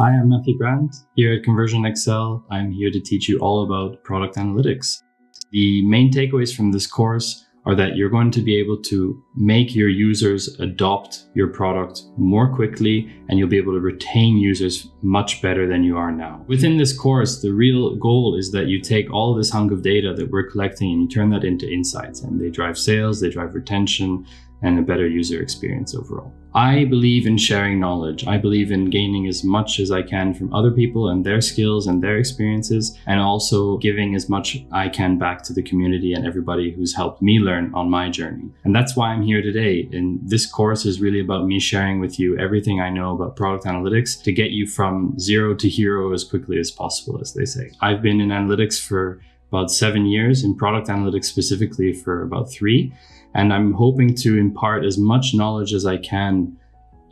Hi, I'm Matthew Brandt. Here at Conversion XL, I'm here to teach you all about product analytics. The main takeaways from this course are that you're going to be able to make your users adopt your product more quickly, and you'll be able to retain users much better than you are now. Within this course, the real goal is that you take all this hunk of data that we're collecting and you turn that into insights, and they drive sales, they drive retention, and a better user experience overall. I believe in sharing knowledge. I believe in gaining as much as I can from other people and their skills and their experiences, and also giving as much I can back to the community and everybody who's helped me learn on my journey. And that's why I'm here today. And this course is really about me sharing with you everything I know about product analytics to get you from zero to hero as quickly as possible, as they say. I've been in analytics for about 7 years, in product analytics specifically for about 3. And I'm hoping to impart as much knowledge as I can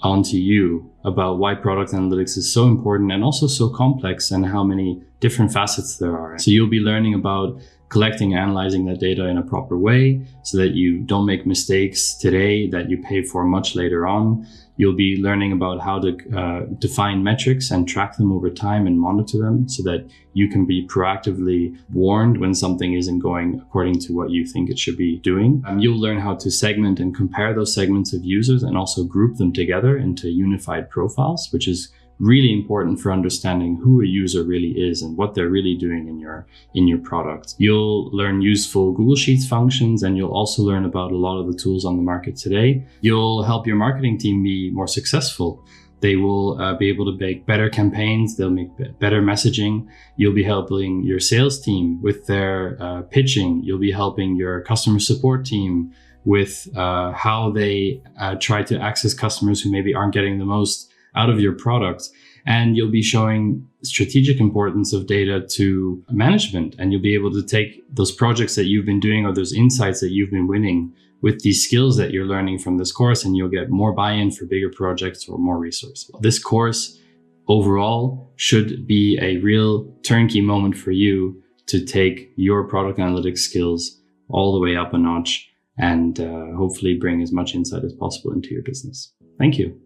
onto you about why product analytics is so important and also so complex, and how many different facets there are. So you'll be learning about collecting and analyzing that data in a proper way so that you don't make mistakes today that you pay for much later on. You'll be learning about how to define metrics and track them over time and monitor them so that you can be proactively warned when something isn't going according to what you think it should be doing. You'll learn how to segment and compare those segments of users and also group them together into unified profiles, which is really important for understanding who a user really is and what they're really doing in your product. You'll learn useful Google Sheets functions, and you'll also learn about a lot of the tools on the market today. You'll help your marketing team be more successful. They will be able to make better campaigns. They'll make better messaging. You'll be helping your sales team with their pitching. You'll be helping your customer support team with how they try to access customers who maybe aren't getting the most out of your product. And you'll be showing strategic importance of data to management, and you'll be able to take those projects that you've been doing or those insights that you've been winning with these skills that you're learning from this course, and you'll get more buy-in for bigger projects or more resources. This course overall should be a real turnkey moment for you to take your product analytics skills all the way up a notch and hopefully bring as much insight as possible into your business. Thank you.